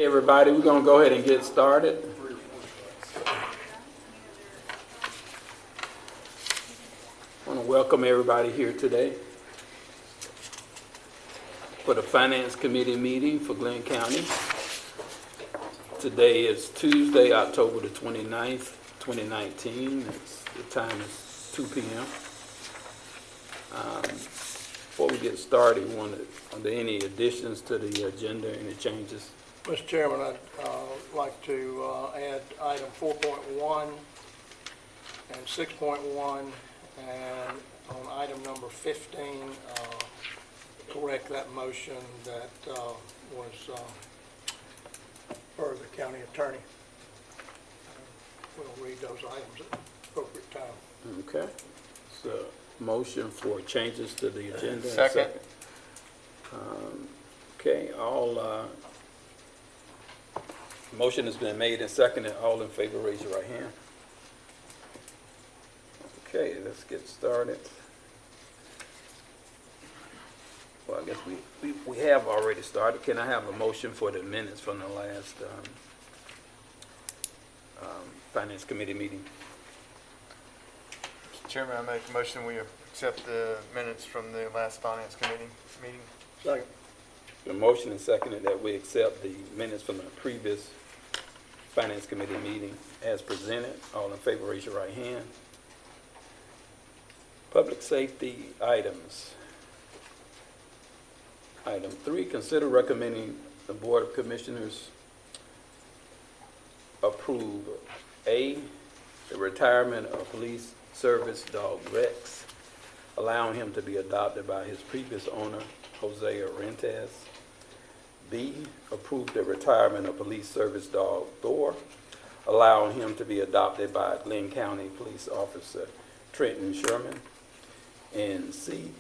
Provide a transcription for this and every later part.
Hey everybody, we're going to go ahead and get started. I want to welcome everybody here today for the Finance Committee meeting for Glynn County. Today is Tuesday, October the 29th, 2019. The time is 2 p.m. Before we get started, are there any additions to the agenda, any changes? Mr. Chairman, I'd like to add item 4.1 and 6.1, and on item number 15, correct that motion that was for the county attorney. We'll read those items at the appropriate time. Okay. So, motion for changes to the agenda. Second. Okay, motion has been made and seconded. All in favor, raise your right hand. Okay, let's get started. Well, I guess we have already started. Can I have a motion for the minutes from the last Finance Committee meeting? Mr. Chairman, I make a motion we accept the minutes from the last Finance Committee meeting. Second. The motion is seconded that we accept the minutes from the previous Finance Committee meeting as presented. All in favor, raise your right hand. Public safety items. Item 3, consider recommending the Board of Commissioners approve A, the retirement of police service dog Rex, allowing him to be adopted by his previous owner, Jose Rentes. B, approve the retirement of police service dog Thor, allowing him to be adopted by Glynn County Police Officer Trenton Sherman. And C,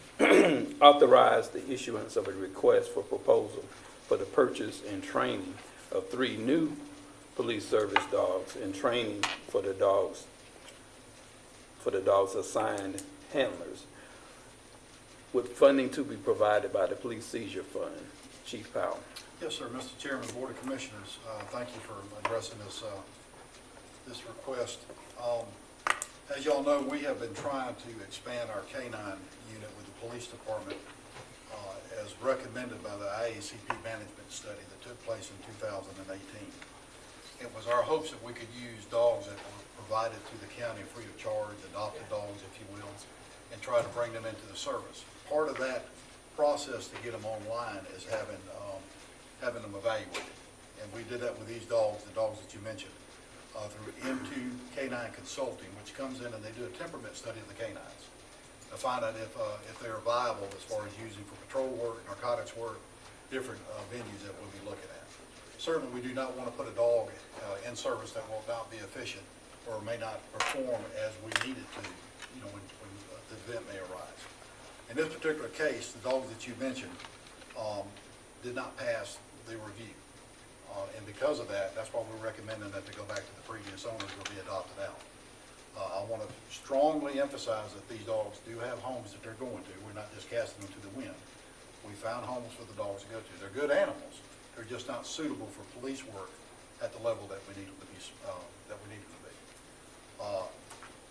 authorize the issuance of a request for proposal for the purchase and training of 3 new police service dogs and training for the dogs assigned handlers, with funding to be provided by the Police Seizure Fund. Chief Powell. Yes, sir. Mr. Chairman, Board of Commissioners, thank you for addressing this request. As y'all know, we have been trying to expand our K-9 unit with the police department as recommended by the IACP management study that took place in 2018. It was our hopes that we could use dogs that were provided to the county free of charge, adopted dogs, if you will, and try to bring them into the service. Part of that process to get them online is having them evaluated. And we did that with these dogs, the dogs that you mentioned, through M2 K9 Consulting, which comes in and they do a temperament study of the canines to find out if they're viable as far as using for patrol work, narcotics work, different venues that we'll be looking at. Certainly, we do not want to put a dog in service that will not be efficient or may not perform as we need it to, when the event may arise. In this particular case, the dogs that you mentioned did not pass the review. And because of that, that's why we're recommending that they go back to the previous owners or be adopted out. I want to strongly emphasize that these dogs do have homes that they're going to. We're not just casting them to the wind. We found homes for the dogs to go to. They're good animals. They're just not suitable for police work at the level that we need them to be.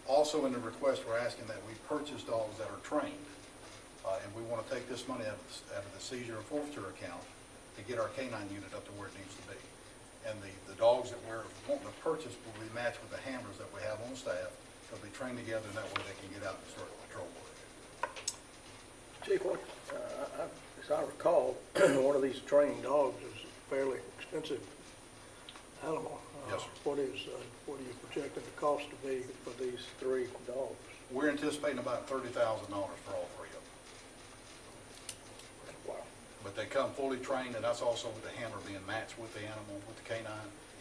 Also, in the request, we're asking that we purchase dogs that are trained, and we want to take this money out of the seizure and forfeiture account to get our K9 unit up to where it needs to be. And the dogs that we're wanting to purchase will be matched with the handlers that we have on staff. They'll be trained together, and that way they can get out and start patrol work. Chief, as I recall, one of these trained dogs is a fairly expensive animal. Yes, sir. What do you projecting the cost to be for these 3 dogs? We're anticipating about $30,000 for all 3 of them. Wow. But they come fully trained, and that's also with the handler being matched with the animal, with the K9,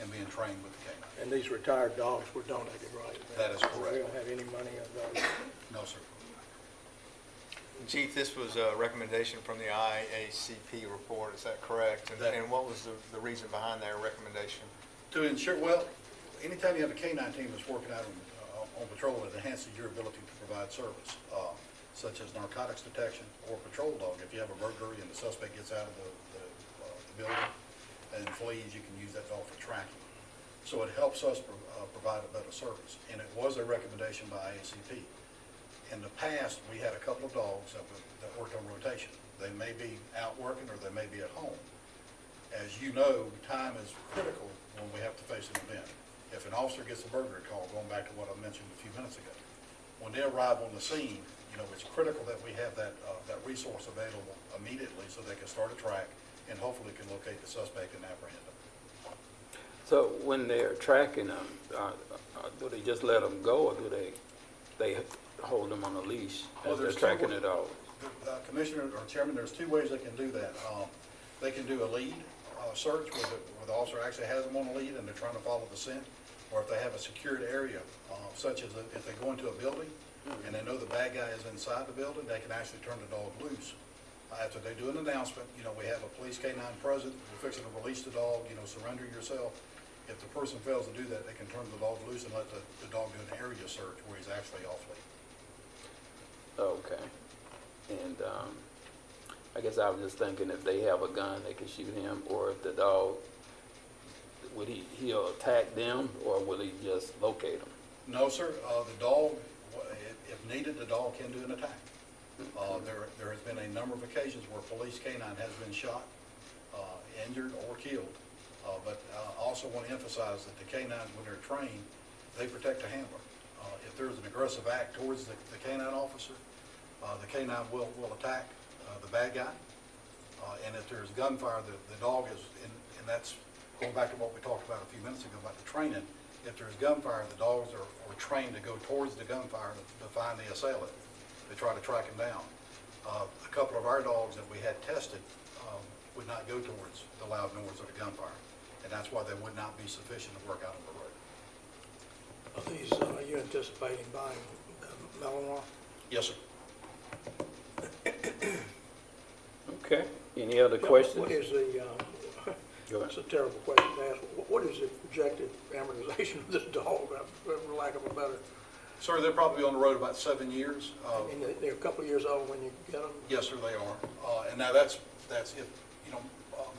and being trained with the K9. And these retired dogs were donated, right? That is correct. We don't have any money on those. No, sir. Chief, this was a recommendation from the IACP report, is that correct? And what was the reason behind their recommendation? To ensure, well, anytime you have a K9 team that's working out on patrol, it enhances your ability to provide service, such as narcotics detection or patrol dog. If you have a burglary and the suspect gets out of the building, and fleas, you can use that dog for tracking. So it helps us provide a better service, and it was a recommendation by ACP. In the past, we had a couple of dogs that worked on rotation. They may be out working or they may be at home. As you know, time is critical when we have to face an event. If an officer gets a burglary call, going back to what I mentioned a few minutes ago, when they arrive on the scene, it's critical that we have that resource available immediately so they can start a track and hopefully can locate the suspect and apprehend them. So when they're tracking them, do they just let them go, or do they hold them on a leash Well, as they're there's tracking two- it all? Commissioner or Chairman, there's two ways they can do that. They can do a lead search where the officer actually has them on a lead and they're trying to follow the scent, or if they have a secured area, such as if they go into a building and they know the bad guy is inside the building, they can actually turn the dog loose. After they do an announcement, we have a police canine present, we're fixing to release the dog, surrender yourself. If the person fails to do that, they can turn the dog loose and let the dog do an area search where he's actually off lead. Okay. And I guess I was just thinking if they have a gun, they can shoot him, or if the dog, would he'll attack them, or will he just locate them? No, sir. The dog, if needed, the dog can do an attack. There has been a number of occasions where police canine has been shot, injured, or killed. But I also want to emphasize that the canines, when they're trained, they protect the handler. If there's an aggressive act towards the canine officer, the canine will attack the bad guy. And if there's gunfire, the dog is, and that's going back to what we talked about a few minutes ago about the training. If there's gunfire, the dogs are trained to go towards the gunfire to find the assailant, to try to track him down. A couple of our dogs that we had tested would not go towards the loud noise of the gunfire, and that's why they would not be sufficient to work out on the road. Are these, are you anticipating buying Malinois? Yes, sir. Okay. Any other questions? What is the, Go ahead. it's a terrible question to ask, what is the projected amortization of this dog, for lack of a better? Sir, they're probably on the road about 7 years. I mean, they're a couple of years old when you get them. Yes, sir, they are. And now that's if,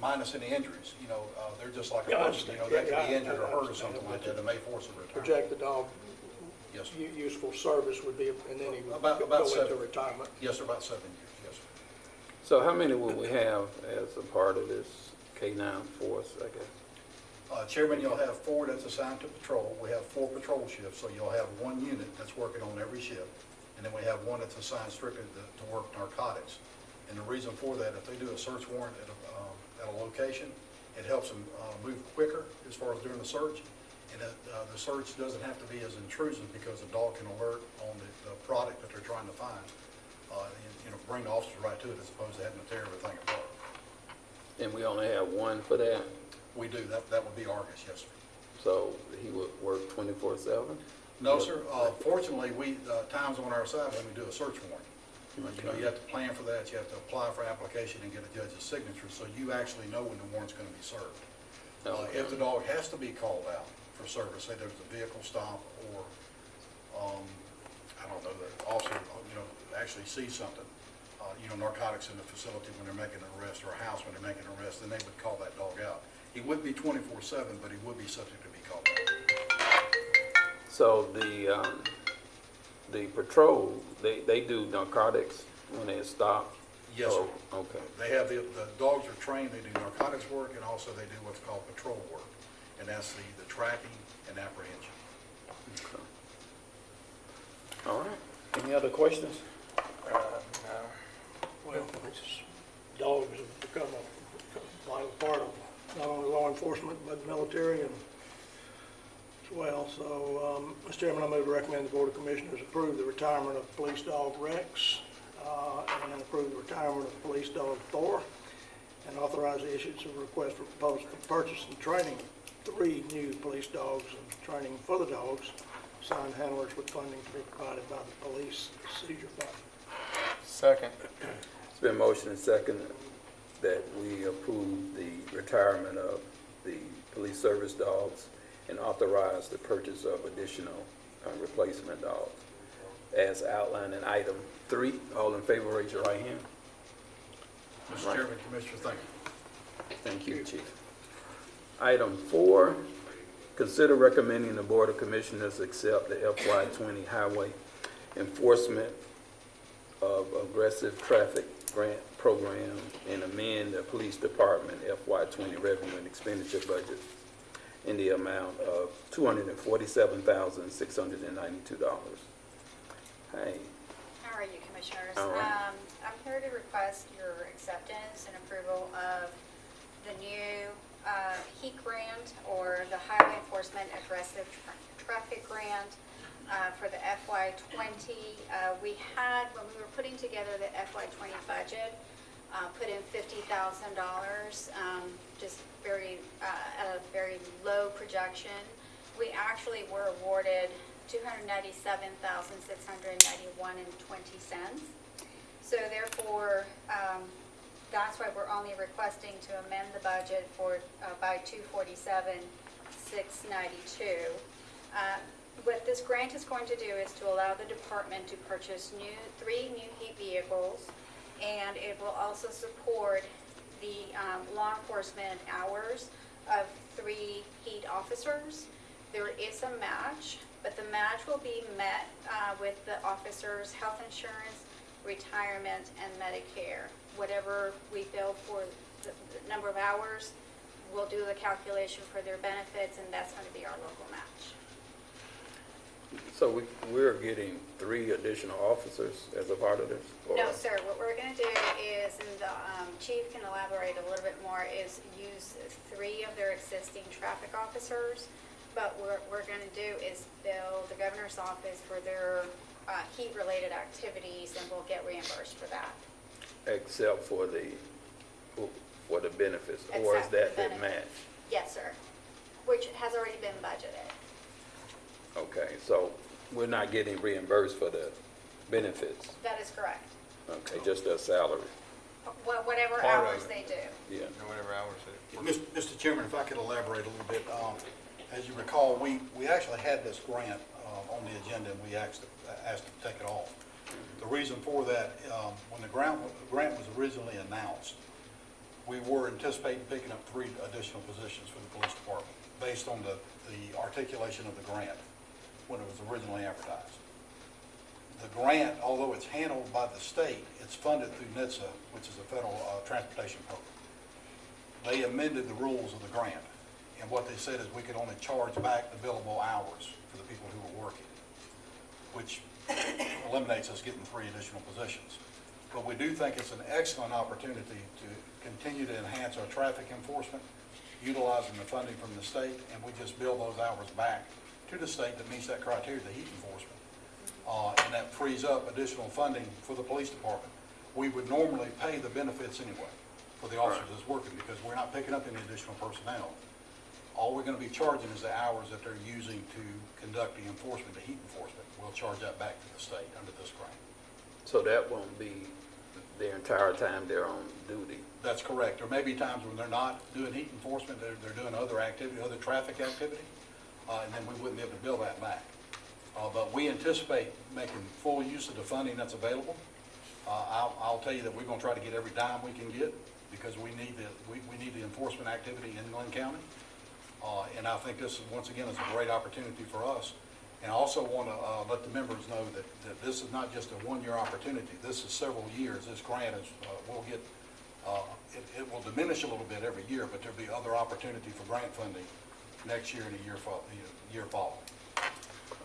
minus any injuries, they're just like a Yeah, I person, understand. they Yeah, could be I injured or hurt or understand. something like that, that may force a retirement. Project the dog, Yes, sir. useful service would be, and then he would About go into 7. retirement. Yes, sir, about 7 years, yes, sir. So how many will we have as a part of this K-9 force, I guess? Chairman, you'll have 4 that's assigned to patrol. We have 4 patrol shifts, so you'll have 1 unit that's working on every shift. And then we have 1 that's assigned strictly to work narcotics. And the reason for that, if they do a search warrant at a location, it helps them move quicker as far as doing the search. And the search doesn't have to be as intrusive because the dog can alert on the product that they're trying to find. And, bring the officers right to it as opposed to having to tear everything apart. And we only have one for that, We do. That would be Argus, yes, sir. so he would work 24/7? No, sir. Fortunately, time's on our side when we do a search warrant. You have to plan for that. You have to apply for application and get a judge's signature, so you actually know when the warrant's going to be served. Okay. If the dog has to be called out for service, say there's a vehicle stop or, I don't know, the officer, actually sees something, narcotics in the facility when they're making an arrest, or a house when they're making an arrest, then they would call that dog out. He would be 24/7, but he would be subject to be called out. So the patrol, they do narcotics when they stop? Yes, sir. Oh, okay. They have, the dogs are trained, they do narcotics work, and also they do what's called patrol work, and that's the tracking and apprehension. Okay. All right. Any other questions? Well, dogs have become a vital part of not only law enforcement, but military and as well. So, Mr. Chairman, I move to recommend the Board of Commissioners approve the retirement of police dog Rex, and approve the retirement of police dog Thor, and authorize the issuance of a request for proposal for purchase and training 3 new police dogs and training for the dogs, assigned handlers with funding to be provided by the police seizure fund. Second. It's been motion and second that we approve the retirement of the police service dogs and authorize the purchase of additional replacement dogs as outlined in item 3. All in favor, raise your right hand. Mr. Right. Chairman, Commissioner, thank you. Thank you, Chief. Item 4, consider recommending the Board of Commissioners accept the FY20 Highway Enforcement of Aggressive Traffic Grant Program and amend the Police Department FY20 Revenue and Expenditure Budget in the amount of $247,692. Hey, How are you, Commissioners? All right. I'm here to request your acceptance and approval of the new HEAT grant, or the Highway Enforcement Aggressive Traffic Grant for the FY20. We had, when we were putting together the FY20 budget, put in $50,000, just at a very low projection. We actually were awarded $297,691.20. So therefore, that's why we're only requesting to amend the budget for by $247,692. What this grant is going to do is to allow the department to purchase 3 new HEAT vehicles, and it will also support the law enforcement hours of 3 HEAT officers. There is a match, but the match will be met with the officers' health insurance, retirement, and Medicare. Whatever we bill for the number of hours, we'll do the calculation for their benefits, and that's going to be our local match. so we're getting 3 additional officers as a part of this? Or- No, sir. What we're going to do is, and the chief can elaborate a little bit more, is use 3 of their existing traffic officers. But what we're going to do is bill the governor's office for their heat-related activities, and we'll get reimbursed for that. Except for the benefits, or is Except for that the the benefits. match? Yes, sir. Which has already been budgeted. Okay, so we're not getting reimbursed for the benefits? That is correct. Okay, just their salary? Whatever Part of hours it. they do. Yeah. Or whatever hours it. Mr. Chairman, if I could elaborate a little bit. As you recall, we actually had this grant on the agenda, and we asked to take it off. The reason for that, when the grant was originally announced, we were anticipating picking up 3 additional positions for the police department based on the articulation of the grant when it was originally advertised. The grant, although it's handled by the state, it's funded through NHTSA, which is a federal transportation program. They amended the rules of the grant, and what they said is we could only charge back the billable hours for the people who were working, which eliminates us getting 3 additional positions. But we do think it's an excellent opportunity to continue to enhance our traffic enforcement, utilizing the funding from the state, and we just bill those hours back to the state that meets that criteria, the heat enforcement. And that frees up additional funding for the police department. We would normally pay the benefits anyway for the officers that's working, because we're not picking up any additional personnel. All we're going to be charging is the hours that they're using to conduct the enforcement, the heat enforcement. We'll charge that back to the state under this grant. So that won't be the entire time they're on duty? That's correct. There may be times when they're not doing heat enforcement, they're doing other activity, other traffic activity, and then we wouldn't be able to bill that back. But we anticipate making full use of the funding that's available. I'll tell you that we're going to try to get every dime we can get, because we need the enforcement activity in Glynn County. And I think this, once again, is a great opportunity for us. And I also want to let the members know that this is not just a one-year opportunity. This is several years. This grant is, we'll get, it will diminish a little bit every year, but there'll be other opportunity for grant funding next year and the year following.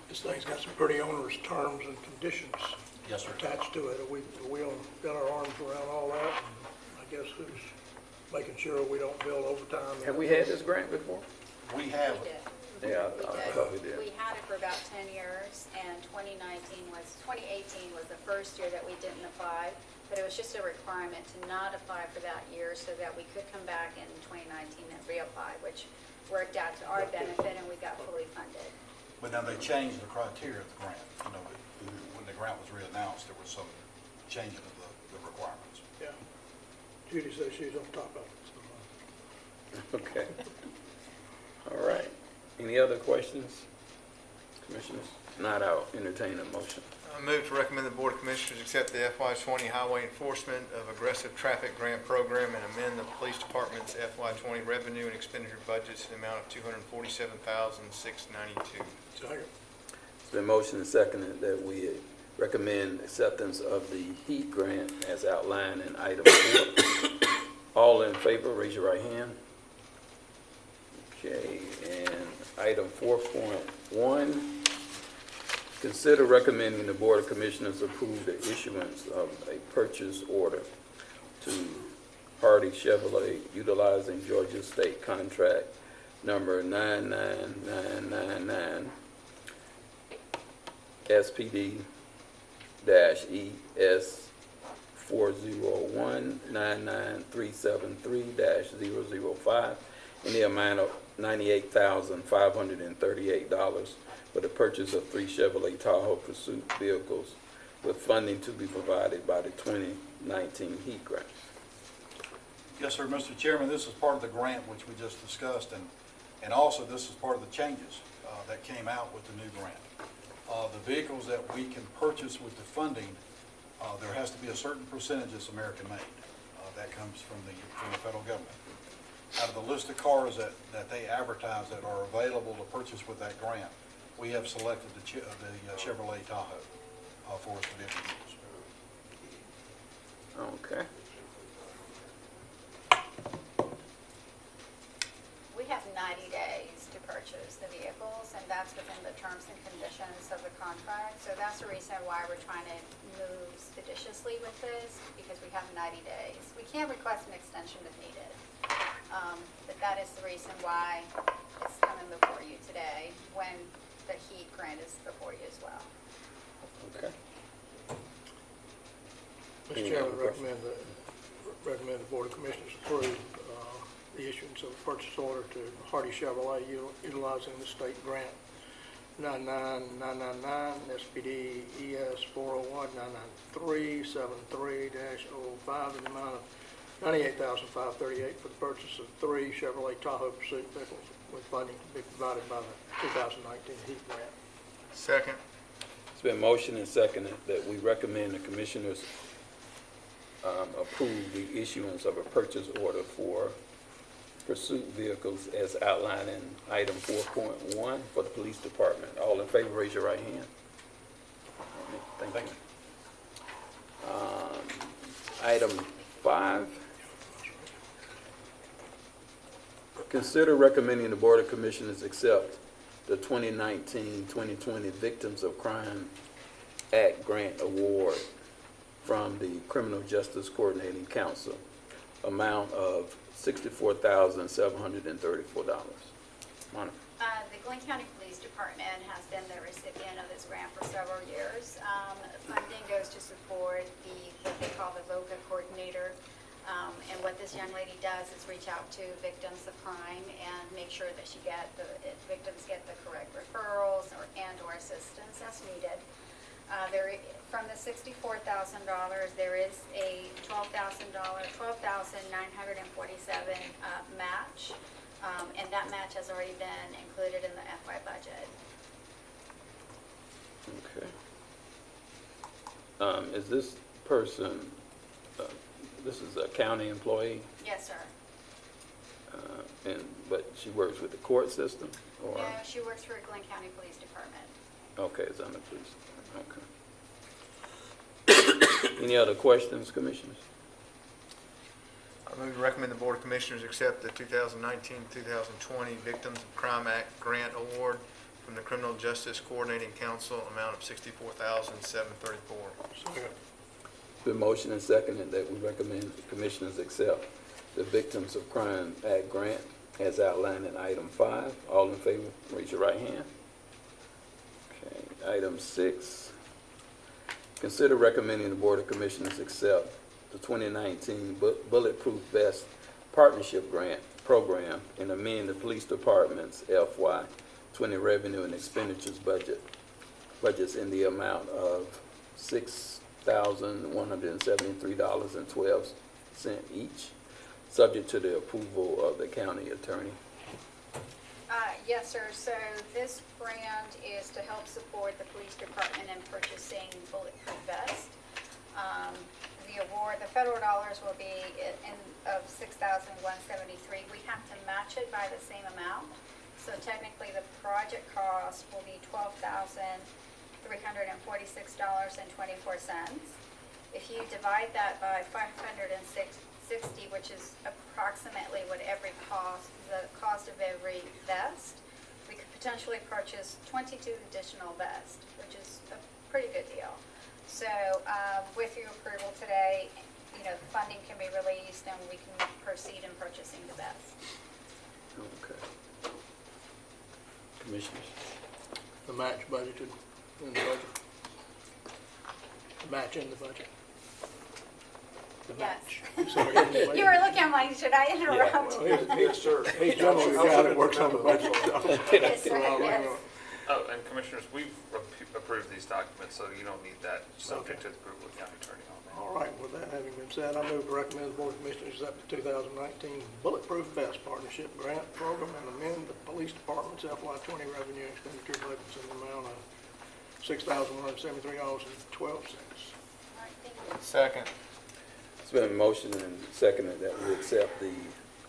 This thing's got some pretty onerous terms and conditions Yes, sir. attached to it. We got our arms around all that, and I guess who's making sure we don't bill overtime. Have we had this grant before? We have, We did. Yeah, We I did. thought we did. We had it for about 10 years, and 2018 was the first year that we didn't apply, but it was just a requirement to not apply for that year so that we could come back in 2019 and reapply, which worked out to our benefit, and we got fully funded. but now they changed the criteria of the grant. You know, when the grant was reannounced, there was some changing of the requirements. Yeah. Judy says she's on top of it. Okay. All right. Any other questions, commissioners? Not, I'll entertain a motion. I move to recommend the Board of Commissioners accept the FY20 Highway Enforcement of Aggressive Traffic Grant Program and amend the Police Department's FY20 revenue and expenditure budgets in the amount of $247,692. Second. It's been motioned and seconded that we recommend acceptance of the heat grant as outlined in item 4. All in favor, raise your right hand. Okay, and item 4.1, consider recommending the Board of Commissioners approve the issuance of a purchase order to Hardy Chevrolet utilizing Georgia State Contract number 99999 SPD-ES 401-99373-005 in the amount of $98,538 for the purchase of 3 Chevrolet Tahoe Pursuit vehicles with funding to be provided by the 2019 heat grant. Yes, sir, Mr. Chairman, this is part of the grant which we just discussed, and also this is part of the changes that came out with the new grant. The vehicles that we can purchase with the funding, there has to be a certain percentage that's American-made. That comes from the federal government. Out of the list of cars that they advertise that are available to purchase with that grant, we have selected the Chevrolet Tahoe for us to be able to use. Okay. We have 90 days to purchase the vehicles, and that's within the terms and conditions of the contract. So that's the reason why we're trying to move expeditiously with this, because we have 90 days. We can request an extension if needed, but that is the reason why it's coming before you today, when the heat grant is before you as well. Okay. Mr. Chairman, recommend the Board of Commissioners approve the issuance of a purchase order to Hardy Chevrolet utilizing the state grant 99999 SPD ES 401-99373-005 in the amount of $98,538 for the purchase of 3 Chevrolet Tahoe Pursuit vehicles with funding to be provided by the 2019 heat grant. Second. It's been motioned and seconded that we recommend the Commissioners approve the issuance of a purchase order for pursuit vehicles as outlined in item 4.1 for the Police Department. All in favor, raise your right hand. Thank you. Item 5, consider recommending the Board of Commissioners accept the 2019-2020 Victims of Crime Act Grant Award from the Criminal Justice Coordinating Council, amount of $64,734. Monica. The Glynn County Police Department has been the recipient of this grant for several years. Funding goes to support what they call the VOCA coordinator. And what this young lady does is reach out to victims of crime and make sure that victims get the correct referrals or assistance as needed. From the $64,000, there is a $12,947 match, and that match has already been included in the FY budget. Okay. Is this person, this is a county employee, Yes, sir. but she works with the court system? Or? No, she works for Glynn County Police Department. Okay, it's on the police. Okay. Any other questions, Commissioners? I move to recommend the Board of Commissioners accept the 2019-2020 Victims of Crime Act Grant Award from the Criminal Justice Coordinating Council, amount of $64,734. Second. It's been motioned and seconded that we recommend the Commissioners accept the Victims of Crime Act grant as outlined in item 5. All in favor, raise your right hand. Okay. Item 6, consider recommending the Board of Commissioners accept the 2019 Bulletproof Vest Partnership Grant Program and amend the Police Department's FY20 revenue and expenditures budgets in the amount of $6,173.12 each, subject to the approval of the county attorney. Yes, sir. So this grant is to help support the police department in purchasing bulletproof vests. The award, the federal dollars will be of $6,173. We have to match it by the same amount. So technically, the project cost will be $12,346.24. If you divide that by 560, which is approximately what the cost of every vest, we could potentially purchase 22 additional vests, which is a pretty good deal. So with your approval today, funding can be released and we can proceed in purchasing the vests. Okay. Commissioners? The match budgeted in the budget. The match in the budget. The match. Sorry, in the budget. You were looking, I'm like, should I interrupt? Well, Yes, sir. He's generally the guy that works on the budget stuff. Yes, sir, yes. Oh, and Commissioners, we've approved these documents, so you don't need that subject to the approval of the county attorney on that. All right, with that having been said, I move to recommend the Board of Commissioners accept the 2019 Bulletproof Vest Partnership Grant Program and amend the Police Department's FY20 revenue expenditure budgets in the amount of $6,173.12. All right, thank you. Second. It's been a motion and seconded that we accept the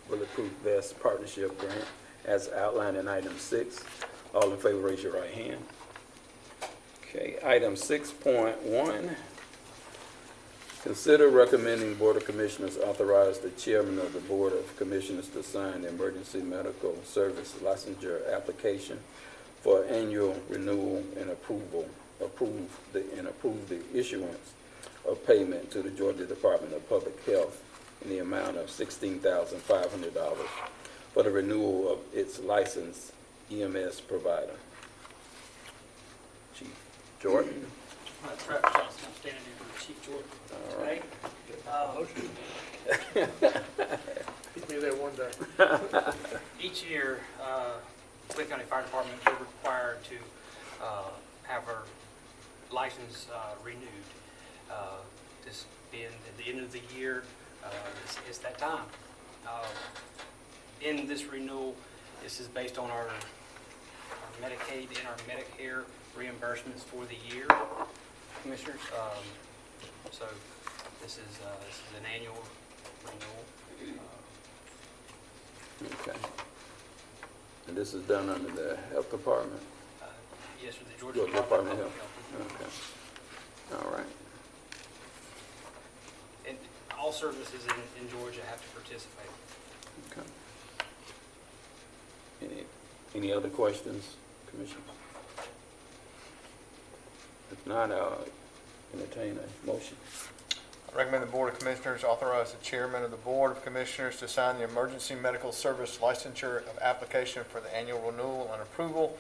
Bulletproof Vest Partnership Grant as outlined in item 6. All in favor, raise your right hand. Okay, item 6.1. Consider recommending the Board of Commissioners authorize the chairman of the Board of Commissioners to sign the emergency medical service licensure application for annual renewal and approve the issuance of payment to the Georgia Department of Public Health in the amount of $16,500 for the renewal of its licensed EMS provider. Chief Jordan. Travis Johnson, I'm standing in for Chief Jordan today. He'll be there one day. Each year, Glynn County Fire Department, we're required to have our license renewed. This being at the end of the year, it's that time. In this renewal, this is based on our Medicaid and our Medicare reimbursements for the year, Commissioners. So this is an annual renewal. Okay. And this is done under the Health Department? Yes, for the Georgia Georgia Department of Department Public of Health. Okay. All right. And all services in Georgia have to participate. Okay. Any other questions, Commissioner? If not, I'll entertain a motion. I recommend the Board of Commissioners authorize the chairman of the Board of Commissioners to sign the emergency medical service licensure of application for the annual renewal and approval,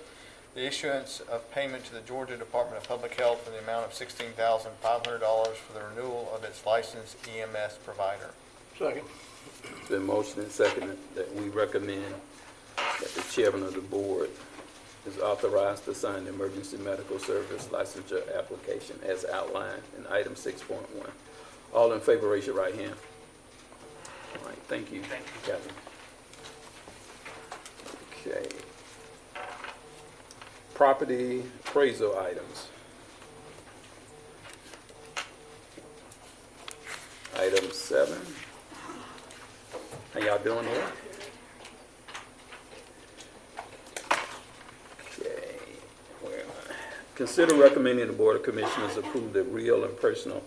the issuance of payment to the Georgia Department of Public Health in the amount of $16,500 for the renewal of its licensed EMS provider. Second. It's been motioned and seconded that we recommend that the chairman of the board is authorized to sign the emergency medical service licensure application as outlined in item 6.1. All in favor, raise your right hand. All right, thank you. Thank you. Catherine. Okay. Property appraisal items. Item 7. How y'all doing here? Okay. Where am I? Consider recommending the Board of Commissioners approve the real and personal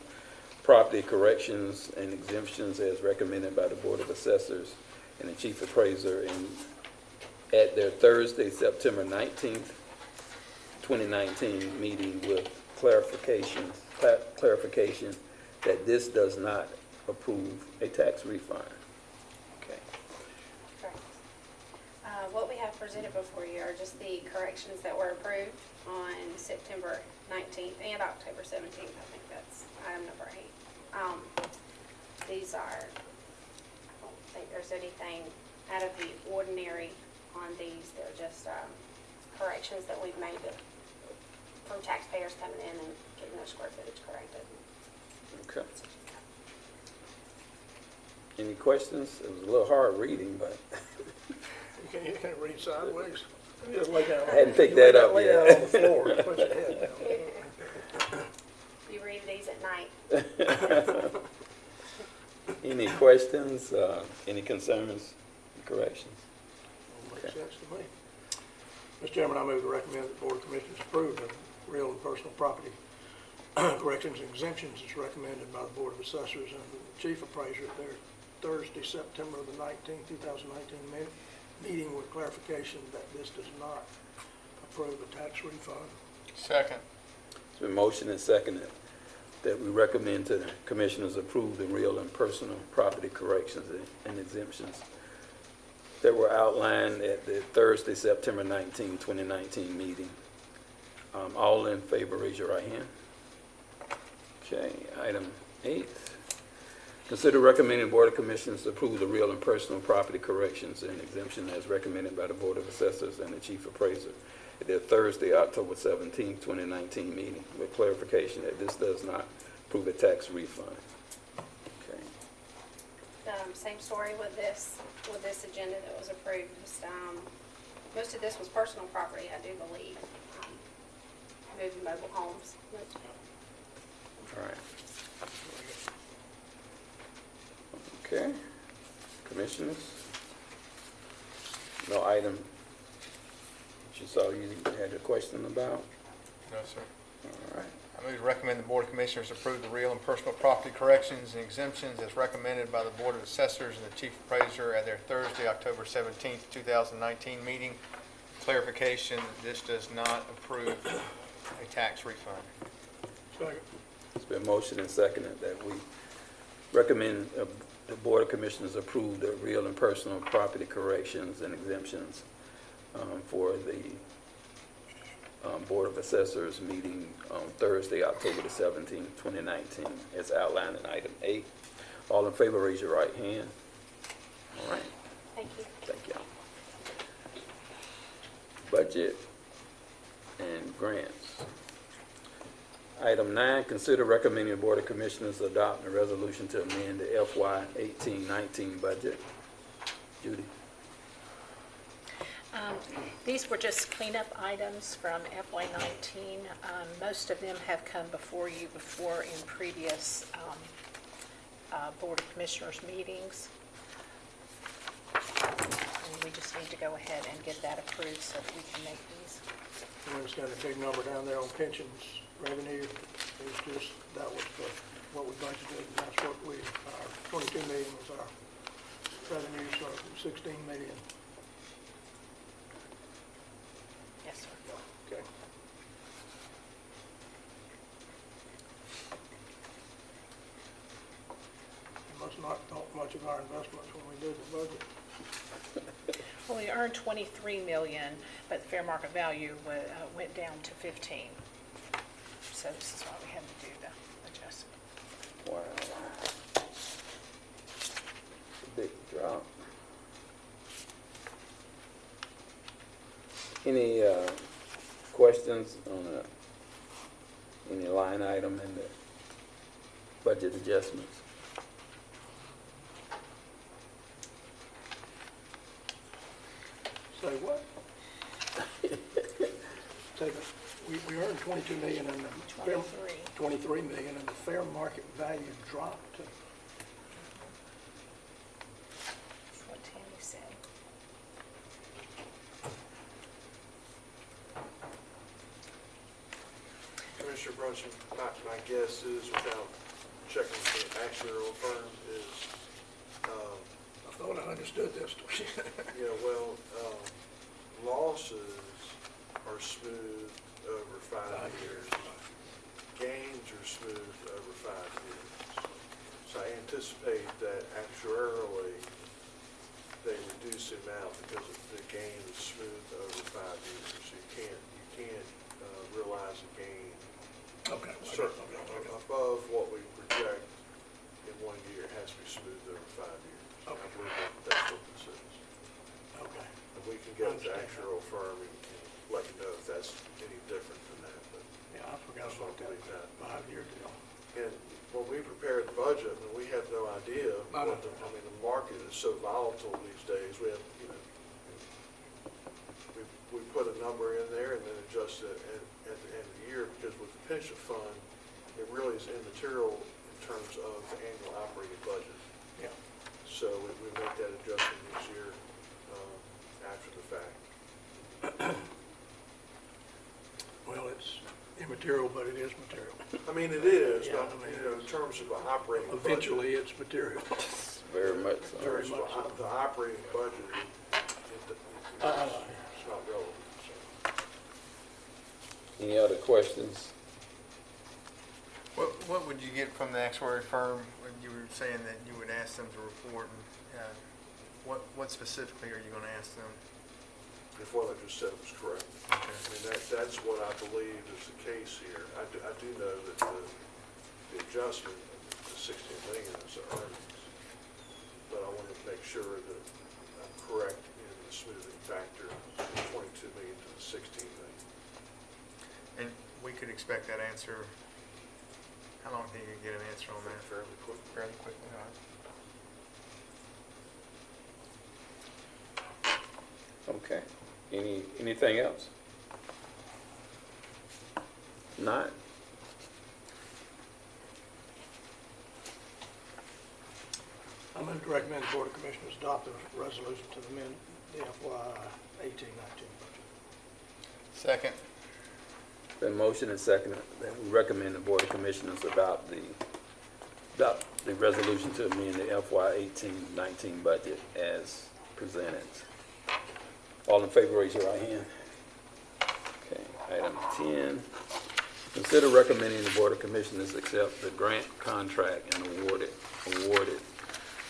property corrections and exemptions as recommended by the Board of Assessors and the Chief Appraiser at their Thursday, September 19th, 2019 meeting with clarification that this does not approve a tax refund. Okay. Correct. What we have presented before you are just the corrections that were approved on September 19th and October 17th. I think that's item number 8. These are, I don't think there's anything out of the ordinary on these. They're just corrections that we've made from taxpayers coming in and getting their square footage corrected. Okay. Any questions? It was a little hard reading, but You can't read sideways. Just lay down. I hadn't picked that up Lay yet. down on the floor, put your head down. You read these at night. Any questions, any concerns, corrections? Makes sense to me. Mr. Chairman, I move to recommend that the Board of Commissioners approve the real and personal property corrections and exemptions as recommended by the Board of Assessors and the Chief Appraiser at their Thursday, September the 19th, 2019 meeting with clarification that this does not approve a tax refund. Second. It's been motioned and seconded that we recommend to the commissioners approve the real and personal property corrections and exemptions that were outlined at the Thursday, September 19, 2019 meeting. All in favor, raise your right hand. Okay, item 8. Consider recommending Board of Commissioners approve the real and personal property corrections and exemption as recommended by the Board of Assessors and the Chief Appraiser at their Thursday, October 17, 2019 meeting with clarification that this does not prove a tax refund. Okay. Same story with this agenda that was approved. Just, most of this was personal property, I do believe. Moving mobile homes. All right. Okay. Commissioners? No item that you saw you had a question about? No, sir. All right. I move to recommend the Board of Commissioners approve the real and personal property corrections and exemptions as recommended by the Board of Assessors and the Chief Appraiser at their Thursday, October 17th, 2019 meeting. Clarification, that this does not approve a tax refund. Second. It's been motioned and seconded that we recommend the Board of Commissioners approve the real and personal property corrections and exemptions for the Board of Assessors meeting on Thursday, October the 17th, 2019, as outlined in item 8. All in favor, raise your right hand. All right. Thank you. Thank y'all. Budget and grants. Item 9, consider recommending the Board of Commissioners adopt a resolution to amend the FY 18-19 budget. Judy? These were just cleanup items from FY19. Most of them have come before you before in previous Board of Commissioners meetings. And we just need to go ahead and get that approved so that we can make these. I understand the big number down there on pensions revenue. It's just, that was what we budgeted, and that's what our 22 million was our revenue, so 16 million. Yes, sir. Okay. We must not thought much of our investments when we did the budget. Well, we earned 23 million, but the fair market value went down to 15. So this is why we had to do the adjustment. Wow. Big drop. Any questions on any line item in the budget adjustments? Say what? We earned 22 million in the fair, 23 million, and the fair market value dropped to That's what Tammy said. Commissioner Brunson, my guess is, without checking the actuarial firm, is, I thought I understood this. losses are smoothed over 5 years. Gains are smoothed over 5 years. So I anticipate that actuarially, they reduce the amount because of the gain is smoothed over 5 years. So you can't realize a gain Okay. certainly above what we project in 1 year. It has to be smoothed over 5 years. I believe that's what this is. Okay. And we can get the actual firm and let you know if that's any different than that, but Yeah, I forgot about that 5-year deal. and when we prepared the budget, we have no idea what the market is so volatile these days. We have, we put a number in there and then adjust it at the end of the year, because with the pension fund, it really is immaterial in terms of the annual operating budget. Yeah. So we make that adjustment each year after the fact. Well, it's immaterial, but it is material. I mean, it is, Yeah, but, I mean, you know, in terms of the operating budget. Eventually, it's material. Very much In so. terms of the operating budget, it's not relevant, so. Any other questions? What would you get from the actuary firm when you were saying that you would ask them to report? And what specifically are you going to ask them? If what I just said was correct. Okay. I mean, that's what I believe is the case here. I do know that the adjustment to 16 million is the earnings, but I want to make sure that I'm correct in the smoothing factor from 22 million to the 16 million. And we could expect that answer, how long do you get an answer on that? Fairly quick. Fairly quickly, all right. Okay. Anything else? Not? I move to recommend the Board of Commissioners adopt the resolution to amend the FY 18-19 budget. Second. Been motion and second that we recommend the Board of Commissioners adopt the resolution to amend the FY 18-19 budget as presented. All in favor, raise your right hand. Okay, item 10. Consider recommending the Board of Commissioners accept the grant contract and awarded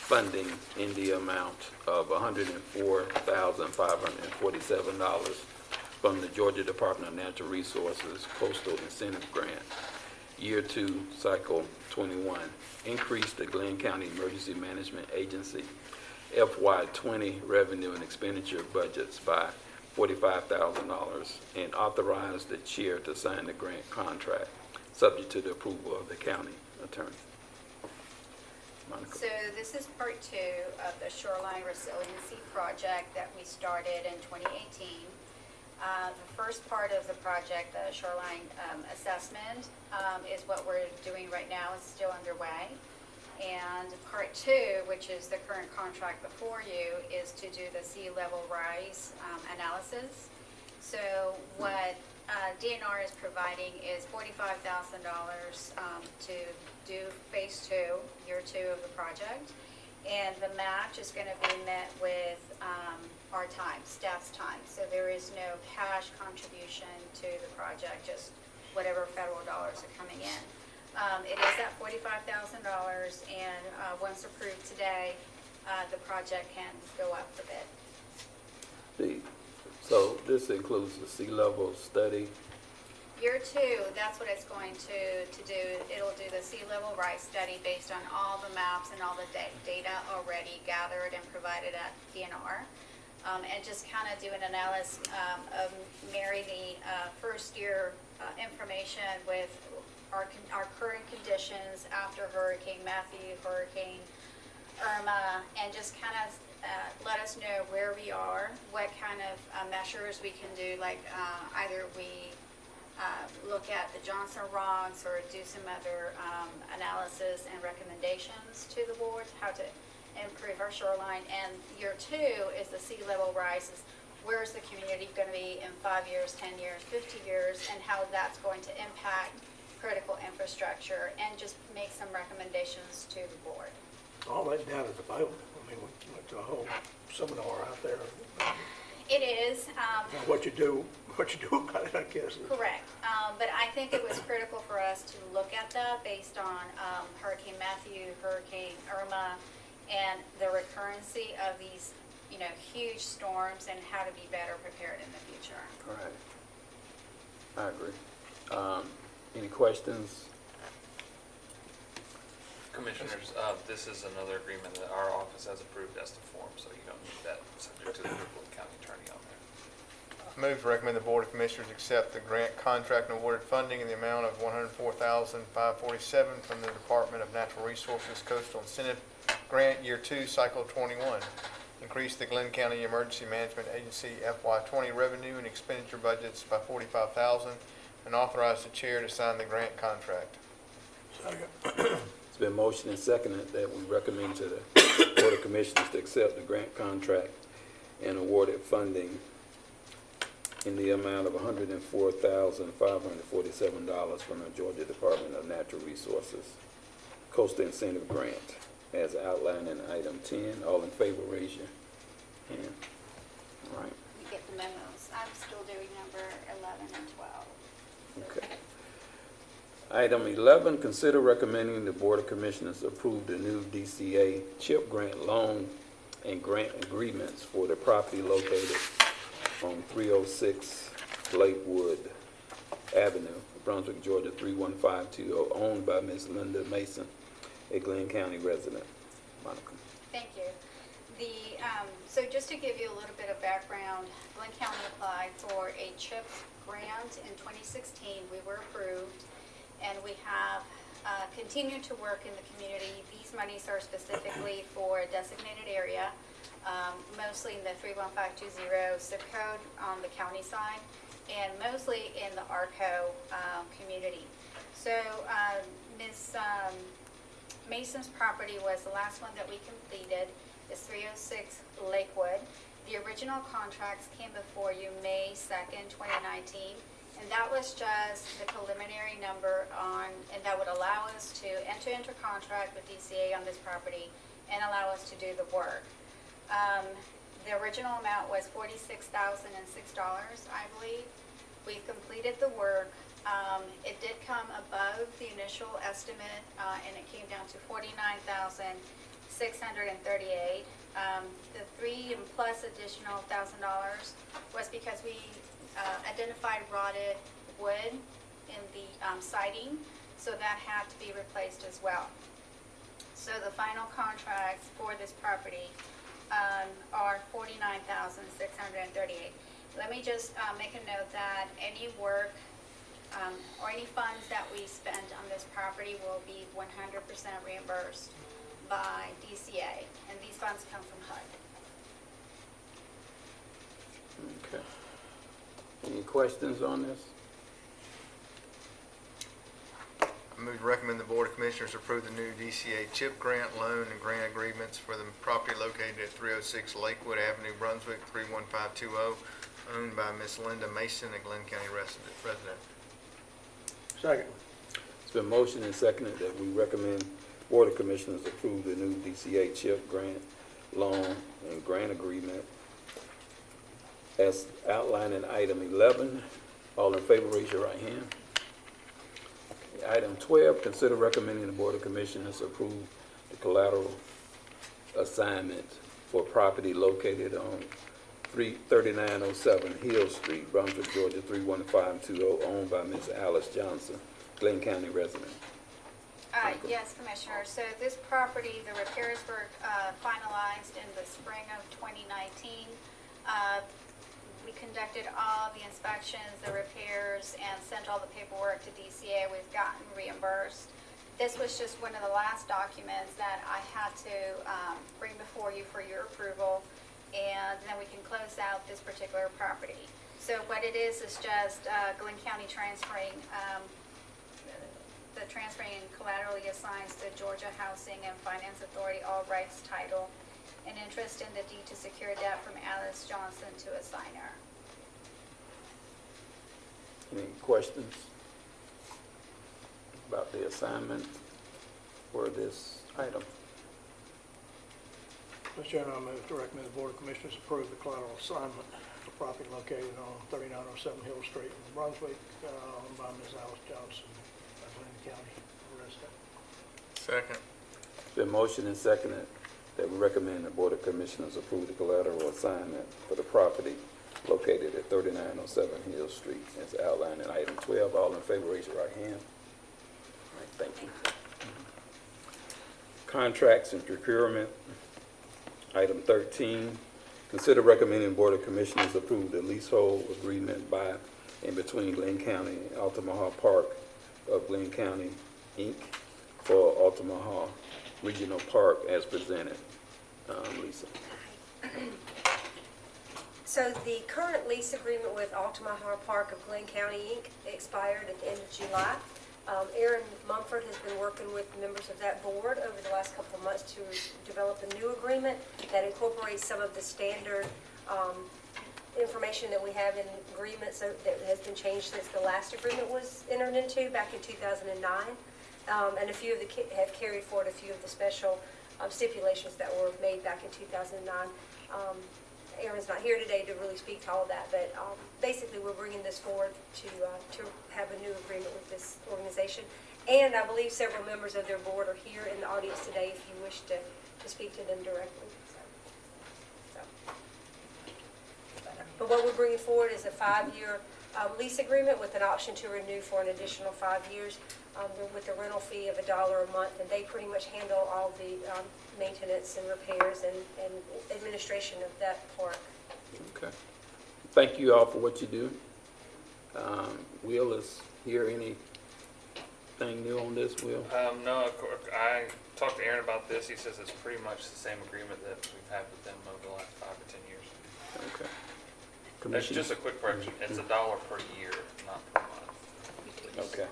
funding in the amount of $104,547 from the Georgia Department of Natural Resources Coastal Incentive Grant, Year 2, Cycle 21. Increase the Glynn County Emergency Management Agency FY20 revenue and expenditure budgets by $45,000 and authorize the chair to sign the grant contract, subject to the approval of the county attorney. Monica. So this is part 2 of the Shoreline Resiliency Project that we started in 2018. The first part of the project, the shoreline assessment, is what we're doing right now. It's still underway. And part 2, which is the current contract before you, is to do the sea level rise analysis. So what DNR is providing is $45,000 to do phase 2, year 2 of the project. And the match is going to be met with our time, staff's time. So there is no cash contribution to the project, just whatever federal dollars are coming in. It is at $45,000, and once approved today, the project can go up a bit. So this includes the sea level study. Year 2, that's what it's going to do. It'll do the sea level rise study based on all the maps and all the data already gathered and provided at DNR. And just kind of do an analysis of marry the first year information with our current conditions after Hurricane Matthew, Hurricane Irma, and just kind of let us know where we are, what kind of measures we can do, like either we look at the Johnson rocks or do some other analysis and recommendations to the board, how to improve our shoreline. And year 2 is the sea level rise. Where's the community going to be in 5 years, 10 years, 50 years, and how that's going to impact critical infrastructure, and just make some recommendations to the board. All that data is available. I mean, it's a whole seminar out there. It is. What you do about it, I guess. Correct. But I think it was critical for us to look at that based on Hurricane Matthew, Hurricane Irma, and the recurrency of these, huge storms, and how to be better prepared in the future. Correct. I agree. Any questions? Commissioners, this is another agreement that our office has approved as to form, so you don't need that subject to the approval of the county attorney on there. Move to recommend the Board of Commissioners accept the grant contract and awarded funding in the amount of $104,547 from the Department of Natural Resources Coastal Incentive Grant, Year 2, Cycle 21. increase the Glynn County Emergency Management Agency FY20 revenue and expenditure budgets by $45,000, and authorize the chair to sign the grant contract. Second. It's been motioned and seconded that we recommend to the Board of Commissioners to accept the grant contract and awarded funding in the amount of $104,547 from the Georgia Department of Natural Resources Coastal Incentive Grant as outlined in item 10. All in favor, raise your hand. All right. You get the memos. I'm still doing number 11 and 12. Okay. Item 11, consider recommending the Board of Commissioners approve the new DCA CHIP grant loan and grant agreements for the property located on 306 Lakewood Avenue, Brunswick, Georgia 31520, owned by Ms. Linda Mason, a Glynn County resident. Monica. Thank you. So just to give you a little bit of background, Glynn County applied for a CHIP grant in 2016. We were approved, and we have continued to work in the community. These monies are specifically for a designated area, mostly in the 31520 zip code on the county side, and mostly in the ARCO community. So Ms. Mason's property was the last one that we completed. It's 306 Lakewood. The original contracts came before you May 2nd, 2019, and that was just the preliminary number on, and that would allow us to enter into contract with DCA on this property and allow us to do the work. The original amount was $46,006, I believe. We've completed the work. It did come above the initial estimate, and it came down to $49,638. The $3 and plus additional $1,000 was because we identified rotted wood in the siding, so that had to be replaced as well. So the final contracts for this property are $49,638. Let me just make a note that any work or any funds that we spend on this property will be 100% reimbursed by DCA, and these funds come from HUD. Okay. Any questions on this? I move to recommend the Board of Commissioners approve the new DCA CHIP grant loan and grant agreements for the property located at 306 Lakewood Avenue, Brunswick 31520, owned by Ms. Linda Mason, a Glynn County resident. Second. It's been motioned and seconded that we recommend Board of Commissioners approve the new DCA CHIP grant loan and grant agreement as outlined in item 11. All in favor, raise your right hand. Okay. Item 12, consider recommending the Board of Commissioners approve the collateral assignment for property located on 3907 Hill Street, Brunswick, Georgia 31520, owned by Ms. Alice Johnson, Glynn County resident. Yes, Commissioner. So this property, the repairs were finalized in the spring of 2019. We conducted all the inspections, the repairs, and sent all the paperwork to DCA. We've gotten reimbursed. This was just one of the last documents that I had to bring before you for your approval, and then we can close out this particular property. So what it is just Glynn County transferring, and collaterally assigns the Georgia Housing and Finance Authority all rights, title, and interest in the deed to secure debt from Alice Johnson to a signer. Any questions about the assignment for this item? Mr. Chairman, I move to recommend the Board of Commissioners approve the collateral assignment for property located on 3907 Hill Street in Brunswick, owned by Ms. Alice Johnson, of Glynn County resident. Second. It's been motioned and seconded that we recommend the Board of Commissioners approve the collateral assignment for the property located at 3907 Hill Street as outlined in item 12. All in favor, raise your right hand. All right, thank you. Contracts and procurement. Item 13, consider recommending Board of Commissioners approve the leasehold agreement by and between Glynn County and Altamaha Park of Glynn County, Inc. for Altamaha Regional Park as presented. Lisa. So the current lease agreement with Altamaha Park of Glynn County, Inc. expired at the end of July. Aaron Mumford has been working with members of that board over the last couple of months to develop a new agreement that incorporates some of the standard information that we have in agreements that has been changed since the last agreement was entered into back in 2009. And a few of have carried forward a few of the special stipulations that were made back in 2009. Aaron's not here today to really speak to all of that, but basically we're bringing this forward to have a new agreement with this organization. And I believe several members of their board are here in the audience today if you wish to speak to them directly. But what we're bringing forward is a 5-year lease agreement with an option to renew for an additional 5 years with a rental fee of $1 a month. And they pretty much handle all the maintenance and repairs and administration of that park. Okay. Thank you all for what you do. Will is here. Anything new on this, Will? No, of course, I talked to Aaron about this. He says it's pretty much the same agreement that we've had with them over the last 5 or 10 years. Okay. It's Commissioner? just a quick correction. It's $1 per year, not per month. Okay.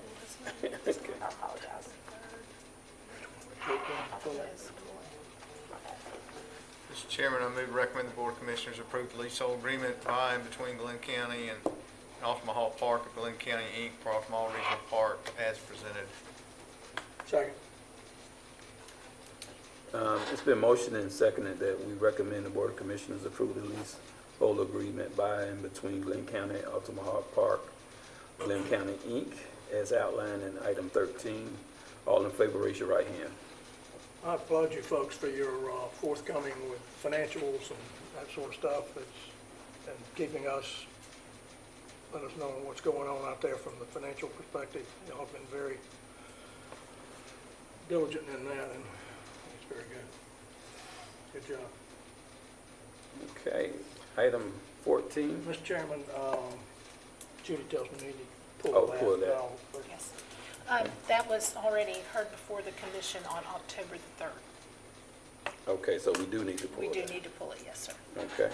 I apologize. Mr. Chairman, I move to recommend the Board of Commissioners approve the leasehold agreement by and between Glynn County and Altamaha Park of Glynn County, Inc. for Altamaha Regional Park as presented. Second. It's been motioned and seconded that we recommend the Board of Commissioners approve the leasehold agreement by and between Glynn County and Altamaha Park, Glynn County, Inc., as outlined in item 13. All in favor, raise your right hand. I applaud you folks for your forthcoming with financials and that sort of stuff. And keeping us, let us know what's going on out there from the financial perspective. Y'all have been very diligent in that, and it's very good. Good job. Okay, item 14. Mr. Chairman, Judy tells me we need to Oh, pull that. pull that. Yes. That was already heard before the commission on October the 3rd. Okay, so we do need to pull We it. do need to pull it, yes, sir. Okay.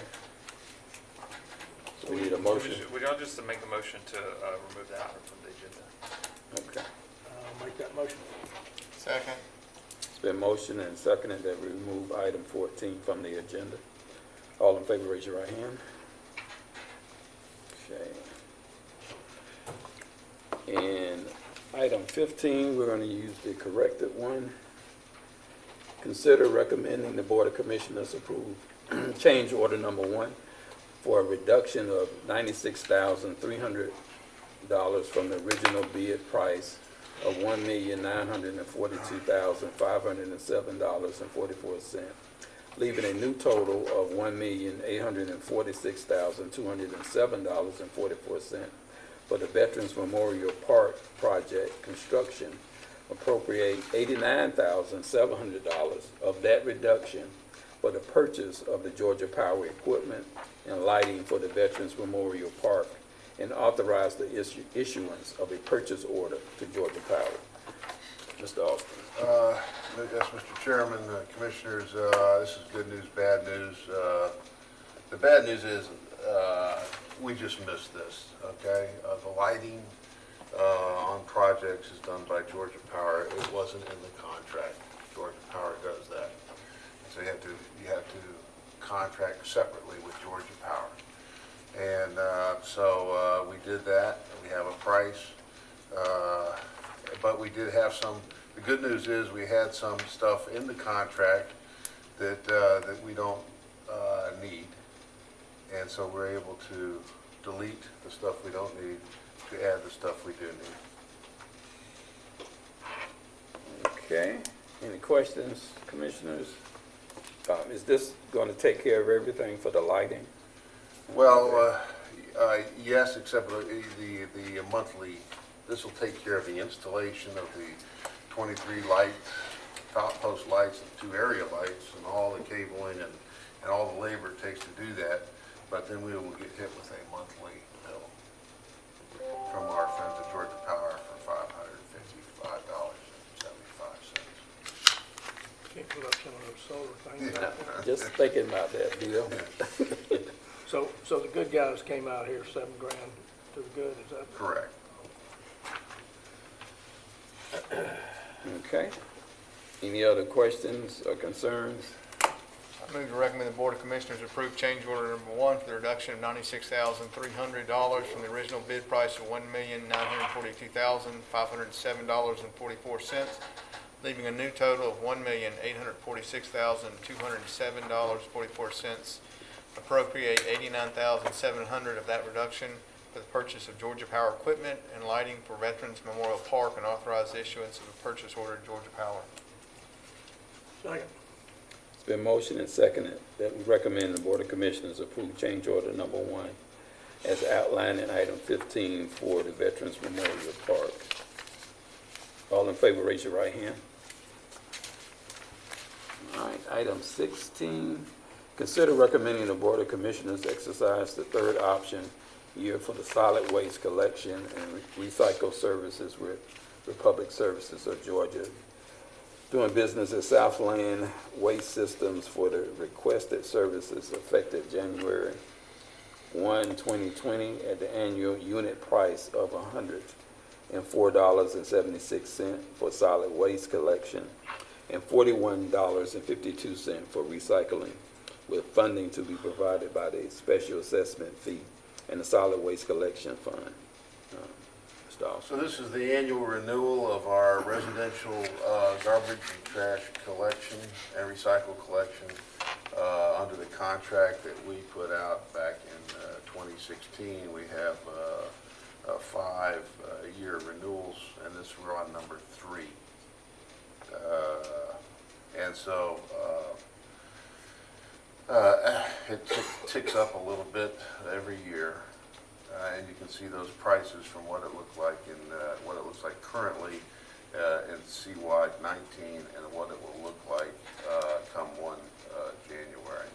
So we need a motion. Would y'all just make a motion to remove that item from the agenda? Okay. Make that motion. Second. It's been motioned and seconded that we remove item 14 from the agenda. All in favor, raise your right hand. Okay. And item 15, we're going to use the corrected one. Consider recommending the Board of Commissioners approve change order number 1 for a reduction of $96,300 from the original bid price of $1,942,507.44, leaving a new total of $1,846,207.44 for the Veterans Memorial Park project construction. Appropriate $89,700 of that reduction for the purchase of the Georgia Power equipment and lighting for the Veterans Memorial Park, and authorize the issuance of a purchase order to Georgia Power. Mr. Austin. Yes, Mr. Chairman, Commissioners, this is good news, bad news. The bad news is we just missed this, okay? The lighting on projects is done by Georgia Power. It wasn't in the contract. Georgia Power does that. So you have to contract separately with Georgia Power. And so we did that. We have a price, but we did have some. The good news is we had some stuff in the contract that we don't need, and so we're able to delete the stuff we don't need to add the stuff we do need. Okay. Any questions, Commissioners? Is this going to take care of everything for the lighting? Well, yes, except the monthly. This will take care of the installation of the 23 lights, top post lights, and 2 area lights, and all the cabling and all the labor it takes to do that. But then we will get hit with a monthly bill from our friends at Georgia Power for $555.75. Can't put up some of those solar things out there. Just thinking about that, Bill. So the good guys came out here, $7,000 to the good, is that? Correct. Okay. Any other questions or concerns? I move to recommend the Board of Commissioners approve change order number 1 for the reduction of $96,300 from the original bid price of $1,942,507.44, leaving a new total of $1,846,207.44. Appropriate $89,700 of that reduction for the purchase of Georgia Power equipment and lighting for Veterans Memorial Park, and authorize the issuance of a purchase order to Georgia Power. Second. It's been motioned and seconded that we recommend the Board of Commissioners approve change order number 1 as outlined in item 15 for the Veterans Memorial Park. All in favor, raise your right hand. All right, item 16, consider recommending the Board of Commissioners exercise the third option year for the solid waste collection and recycle services with Republic Services of Georgia, doing business at Southland Waste Systems for the requested services effective January 1, 2020 at the annual unit price of $104.76 for solid waste collection and $41.52 for recycling, with funding to be provided by the special assessment fee and the solid waste collection fund. Mr. Austin. So this is the annual renewal of our residential garbage and trash collection and recycle collection under the contract that we put out back in 2016. We have 5-year renewals, and this we're on number 3. And so it ticks up a little bit every year. And you can see those prices from what it looked like in what it looks like currently in CY19 and what it will look like come 1 January.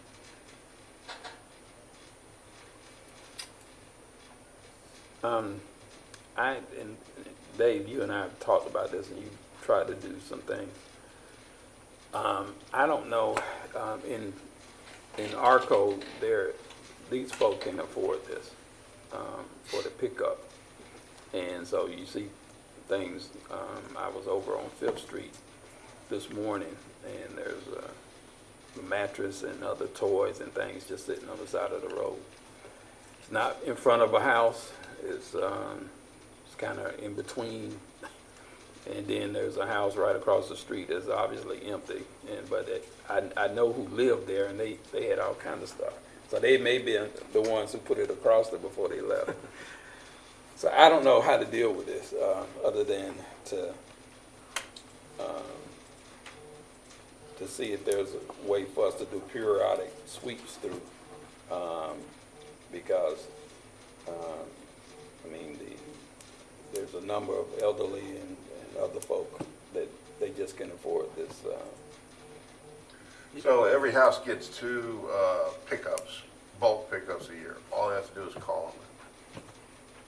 And Dave, you and I have talked about this, and you tried to do some things. I don't know, in our code, these folk can afford this. For the pickup, and so you see things. I was over on 5th Street this morning, and there's a mattress and other toys and things just sitting on the side of the road. It's not in front of a house. It's kind of in between, and then there's a house right across the street that's obviously empty. But I know who lived there, and they had all kinds of stuff. So they may be the ones who put it across there before they left. So I don't know how to deal with this other than to see if there's a way for us to do periodic sweeps through, because I mean there's a number of elderly and other folk that they just can afford this. So every house gets 2 pickups, bulk pickups a year. All they have to do is call them.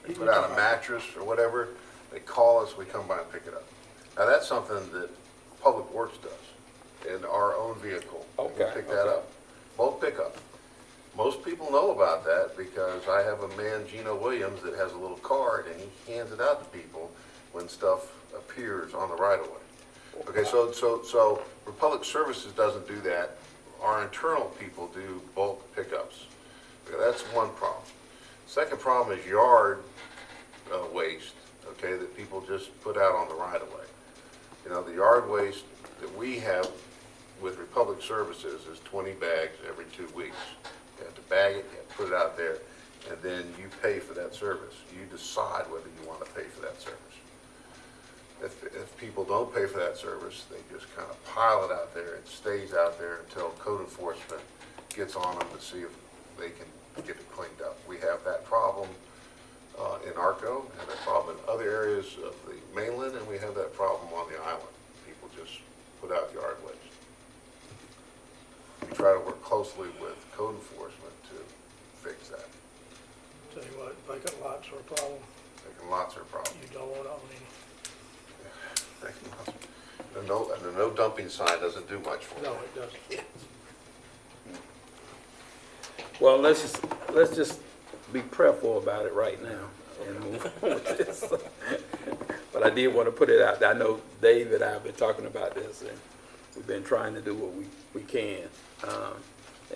They put out a mattress or whatever, they call us, we come by and pick it up. Now that's something that Public Works does in our own vehicle. Okay, We pick that up. Bulk pickup. Most people know about that because I have a man, Gino Williams, that has a little card and he hands it out to people when stuff appears on the right of way. Okay, so Republic Services doesn't do that. Our internal people do bulk pickups. Okay, that's one problem. Second problem is yard waste, okay, that people just put out on the right of way. You know, the yard waste that we have with Republic Services is 20 bags every 2 weeks. You have to bag it, you have to put it out there, and then you pay for that service. You decide whether you want to pay for that service. If people don't pay for that service, they just kind of pile it out there. It stays out there until code enforcement gets on them to see if they can get it cleaned up. We have that problem in Arco, we have that problem in other areas of the mainland, and we have that problem on the island. People just put out yard waste. We try to work closely with code enforcement to fix that. Tell you what, vacant lots are a problem. Vacant lots are a problem. You don't want to own any. Vacant lots. And the no dumping sign doesn't do much for No, you. it doesn't. Well, let's just be prayerful about it right now and move on with this. But I did want to put it out there. I know Dave and I have been talking about this, and we've been trying to do what we can.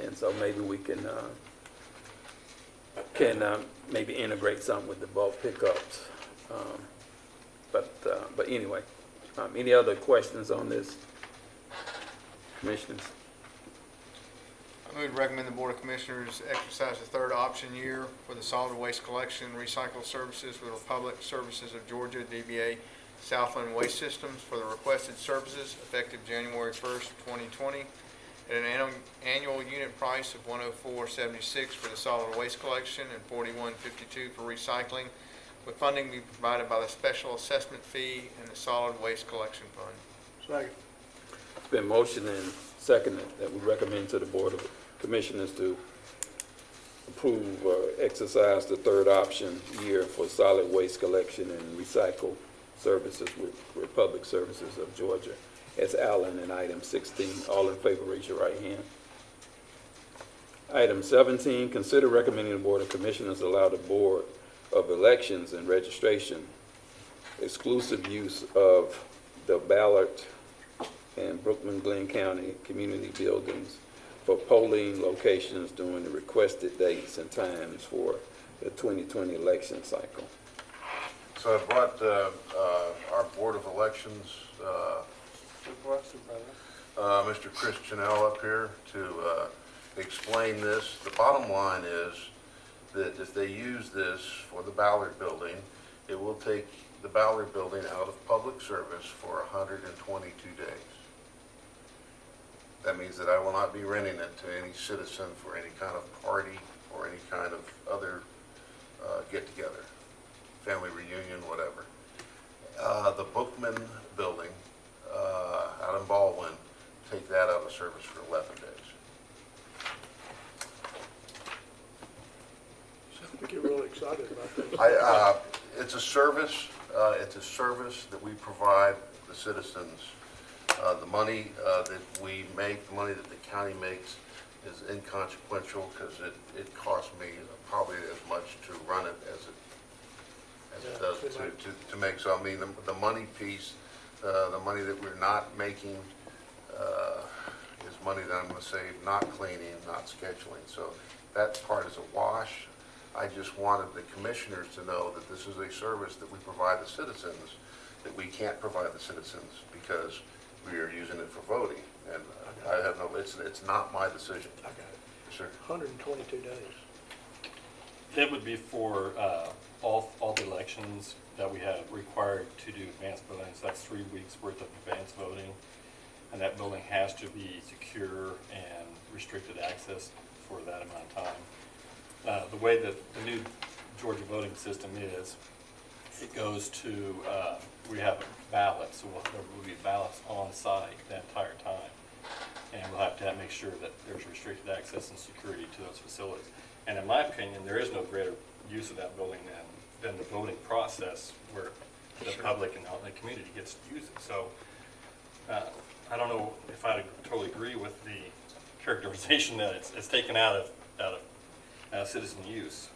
And so maybe we can maybe integrate something with the bulk pickups. But anyway, any other questions on this, commissioners? I move to recommend the Board of Commissioners exercise the third option year for the solid waste collection and recycle services with Republic Services of Georgia, DBA Southland Waste Systems, for the requested services effective January 1st, 2020, at an annual unit price of $104.76 for the solid waste collection and $41.52 for recycling, with funding be provided by the special assessment fee and the solid waste collection fund. Second. It's been motioned and seconded that we recommend to the Board of Commissioners to approve or exercise the third option year for solid waste collection and recycle services with Republic Services of Georgia, as outlined in item 16. All in favor, raise your right hand. Item 17, consider recommending the Board of Commissioners allow the Board of Elections and Registration exclusive use of the Ballard and Brookman Glynn County community buildings for polling locations during the requested dates and times for the 2020 election cycle. So I brought our Board of Elections, Mr. Chris Chanel up here to explain this. The bottom line is that if they use this for the Ballard building, it will take the Ballard building out of public service for 122 days. That means that I will not be renting it to any citizen for any kind of party or any kind of other get-together, family reunion, whatever. The Bookman building out in Baldwin, take that out of service for 11 days. I think you're really excited about this. It's a service that we provide the citizens. The money that we make, the money that the county makes is inconsequential because it costs me probably as much to run it as it does to make. So I mean, the money piece, the money that we're not making is money that I'm going to save not cleaning, not scheduling. So that part is a wash. I just wanted the commissioners to know that this is a service that we provide the citizens that we can't provide the citizens because we are using it for voting. And I have no, it's not my decision. I got it. Sir. 122 days. That would be for all the elections that we have required to do advance voting. So that's 3 weeks worth of advance voting. And that building has to be secure and restricted access for that amount of time. The way that the new Georgia voting system is, it goes to, we have ballots, so there will be ballots on site the entire time. And we'll have to make sure that there's restricted access and security to those facilities. And in my opinion, there is no greater use of that building than the voting process where the public and the community gets to use it. So I don't know if I totally agree with the characterization that it's taken out of citizen use.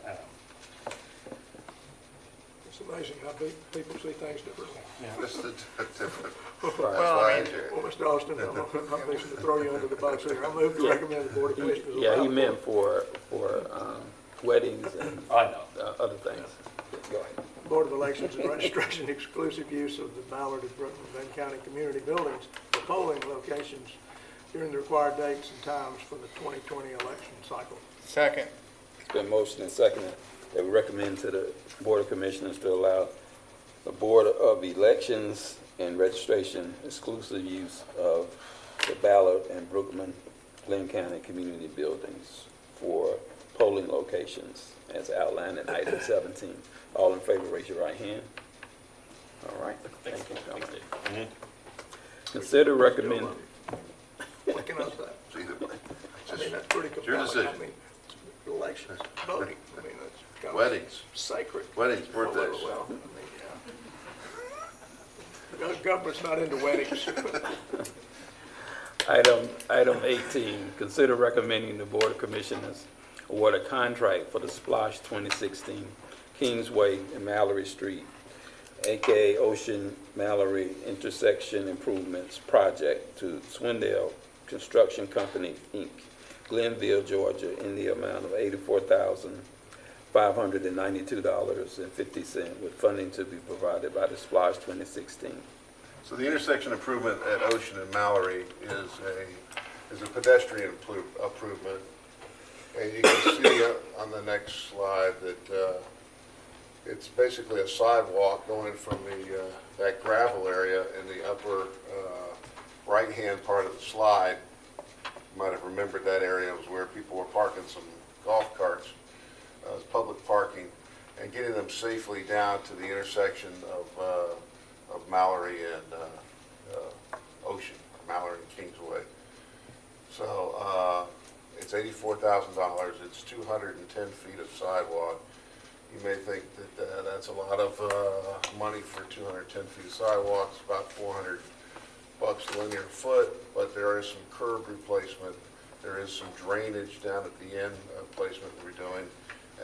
It's amazing how people see things differently. This is different. Well, I mean, Well, Mr. Austin, I'm fixing to throw you under the bus here. I move to recommend the Board of Commissioners. Yeah, he allow- meant for weddings and I know. other things. Go ahead. Board of Elections and Registration exclusive use of the Ballard and Brooklyn Glenn County community buildings for polling locations during the required dates and times for the 2020 election cycle. second. It's been motioned and seconded that we recommend to the Board of Commissioners to allow the Board of Elections and Registration exclusive use of the Ballard and Brookman Glenn County community buildings for polling locations as outlined in item 17. All in favor, raise your right hand. All right. Thank you. Mm-hmm. Consider recommend. What can I say? It's either way. I mean, that's pretty It's your compelling. I decision. mean, elections, voting, I mean, that's kind of Weddings, sacred. weddings, birthdays. Well, I mean, yeah. government's not into weddings. Item 18, consider recommending the Board of Commissioners award a contract for the Splosh 2016 Kingsway and Mallory Street, AKA Ocean Mallory Intersection Improvements Project to Swindell Construction Company, Inc., Glenville, Georgia, in the amount of $84,592.50, with funding to be provided by the Splosh 2016. So the intersection improvement at Ocean and Mallory is a pedestrian improvement. And you can see on the next slide that it's basically a sidewalk going from that gravel area in the upper right-hand part of the slide. You might have remembered that area was where people were parking some golf carts. It was public parking, and getting them safely down to the intersection of Mallory and Ocean, Mallory and Kingsway. So it's $84,000. It's 210 feet of sidewalk. You may think that that's a lot of money for 210 feet of sidewalk. It's about $400 a linear foot, but there is some curb replacement. There is some drainage down at the end placement we're doing.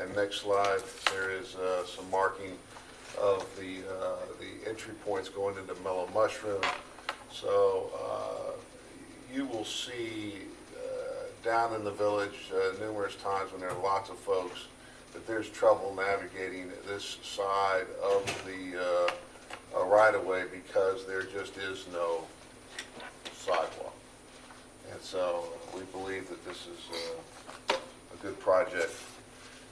And next slide, there is some marking of the entry points going into Mellow Mushroom. So you will see down in the village numerous times when there are lots of folks that there's trouble navigating this side of the right-of-way because there just is no sidewalk. And so we believe that this is a good project.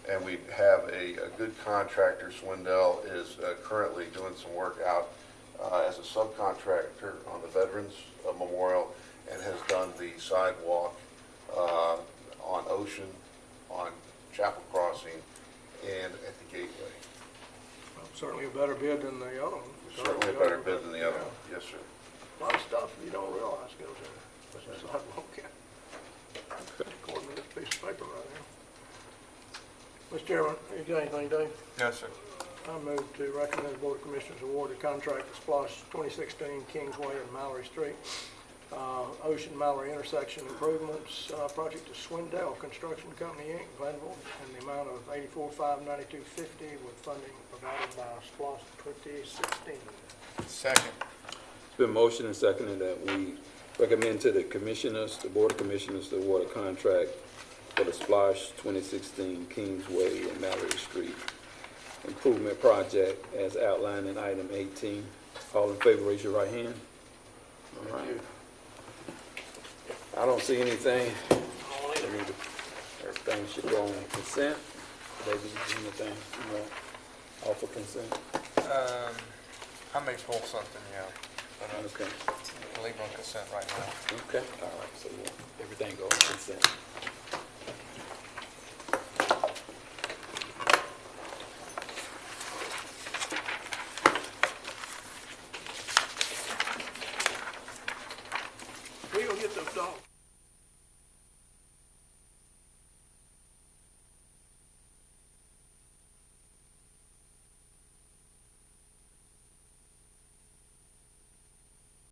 And we have a good contractor. Swindell is currently doing some work out as a subcontractor on the Veterans Memorial, and has done the sidewalk on Ocean, on Chapel Crossing, and at the Gateway. Well, certainly a better bid than the other one. Certainly a better bid than the other one. Yes, sir. A lot of stuff you don't realize goes in the sidewalk. According to this piece of paper right here. Mr. Chairman, you got anything, Dave? No, sir. I move to recommend the Board of Commissioners award the contract to Splosh 2016 Kingsway and Mallory Street, Ocean Mallory Intersection Improvements Project to Swindell Construction Company, Inc., Glenville, in the amount of $84,592.50, with funding provided by Splosh 2016. Second. It's been motioned and seconded that we recommend to the Commissioners, the Board of Commissioners, to award a contract for the Splosh 2016 Kingsway and Mallory Street Improvement Project as outlined in item 18. All in favor, raise your right hand. All right. I don't see anything. Everything should go on consent. David, anything you want offer consent? I may pull something, yeah. But Okay. I'll leave it on consent right now. Okay. All right. So everything goes on consent. We gonna get those dogs.